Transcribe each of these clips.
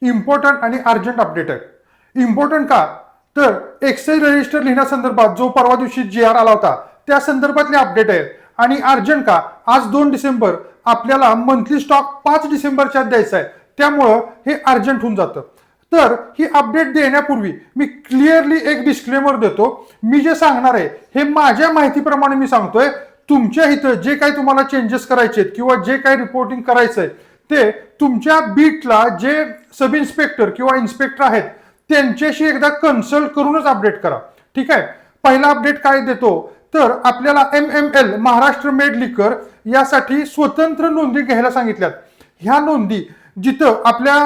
Important आणि urgent update आहे. Important का तर एक्साइज रजिस्टर लिहिण्यासंदर्भात जो परवा दिवशी GR आला होता त्या संदर्भातले अपडेट आहे. आणि अर्जंट का आज 2 डिसेंबर आपल्याला मंथली स्टॉक 5 डिसेंबरच्या द्यायचा आहे, त्यामुळं हे अर्जंट होऊन जातं. तर ही अपडेट देण्यापूर्वी मी क्लिअरली एक डिस्क्लेमर देतो. मी जे सांगणार आहे हे माझ्या माहितीप्रमाणे मी सांगतोय. तुमच्या इथं जे काही तुम्हाला चेंजेस करायचे आहेत किंवा जे काही रिपोर्टिंग करायचं आहे ते तुमच्या बीटला जे सब इन्स्पेक्टर किंवा इन्स्पेक्टर आहेत त्यांच्याशी एकदा कन्सल्ट करूनच अपडेट करा. ठीक आहे. पहिला अपडेट काय देतो तर आपल्याला MML महाराष्ट्र मेड लिकर यासाठी स्वतंत्र नोंदी घ्यायला सांगितल्यात. ह्या नोंदी जिथं आपल्या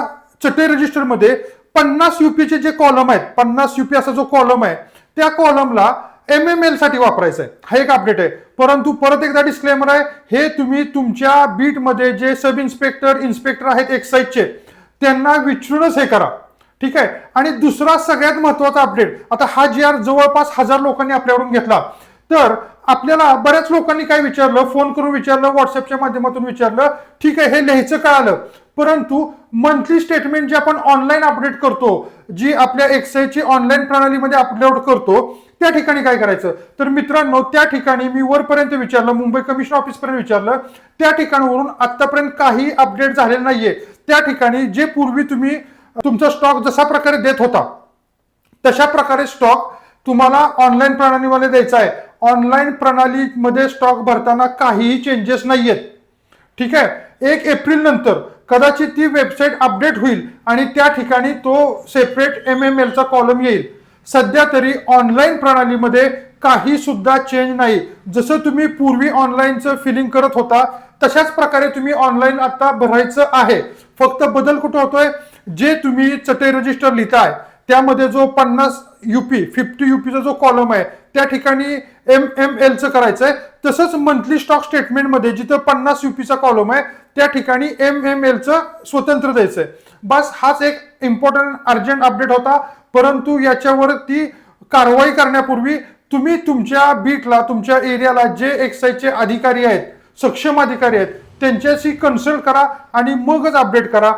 चटई रजिस्टरमध्ये 50 UPचे जे कॉलम आहेत, 50 UP असा जो कॉलम आहे त्या कॉलमला MML साठी वापरायचं आहे. हा एक अपडेट आहे. परंतु परत एकदा डिस्क्लेमर आहे, हे तुम्ही तुमच्या बीटमध्ये जे सब इन्स्पेक्टर इन्स्पेक्टर आहेत एक्साइजचे त्यांना विचारूनच हे करा. ठीक आहे. आणि दुसरा सगळ्यात महत्वाचा अपडेट, आता हा GR जवळपास 1000 लोकांनी आपल्याकडून घेतला. तर आपल्याला बऱ्याच लोकांनी काय विचारलं, फोन करून विचारलं, व्हॉट्सअपच्या माध्यमातून विचारलं, ठीक आहे हे लिहायचं कळालं, परंतु मंथली स्टेटमेंट जे आपण ऑनलाईन अपडेट करतो, जी आपल्या एक्साइजची ऑनलाईन प्रणालीमध्ये अपलोड करतो, त्या ठिकाणी काय करायचं. तर मित्रांनो त्या ठिकाणी मी वरपर्यंत विचारलं, मुंबई कमिशन ऑफिस पर्यंत विचारलं, त्या ठिकाणावरून आतापर्यंत काही अपडेट झालेलं नाहीये. त्या ठिकाणी जे पूर्वी तुम्ही तुमचा स्टॉक जसा प्रकारे देत होता तशा प्रकारे स्टॉक तुम्हाला ऑनलाईन प्रणालीमध्ये द्यायचा आहे. ऑनलाईन प्रणालीमध्ये स्टॉक भरताना काहीही चेंजेस नाहीयेत. ठीक आहे. 1 एप्रिल नंतर कदाचित ती वेबसाईट अपडेट होईल आणि त्या ठिकाणी तो सेपरेट MMLचा कॉलम येईल. सध्या तरी ऑनलाईन प्रणालीमध्ये काही सुद्धा चेंज नाही. जसं तुम्ही पूर्वी ऑनलाईनचं फिलिंग करत होता तशाच प्रकारे तुम्ही ऑनलाईन आता भरायचं आहे. फक्त बदल कुठं होतोय, जे तुम्ही चटई रजिस्टर लिहिताय त्यामध्ये जो 50 UPचा जो कॉलम आहे त्या ठिकाणी MMLचं करायचं आहे. तसंच मंथली स्टॉक स्टेटमेंटमध्ये जिथं 50 UPचा कॉलम आहे त्या ठिकाणी MMLचं स्वतंत्र द्यायचं आहे. बस हाच एक इम्पॉर्टंट अर्जंट अपडेट होता. परंतु याच्यावरती कारवाई करण्यापूर्वी तुम्ही तुमच्या बीटला तुमच्या एरियाला जे एक्साइजचे अधिकारी आहेत, सक्षम अधिकारी आहेत, त्यांच्याशी कन्सल्ट करा आणि मगच अपडेट करा.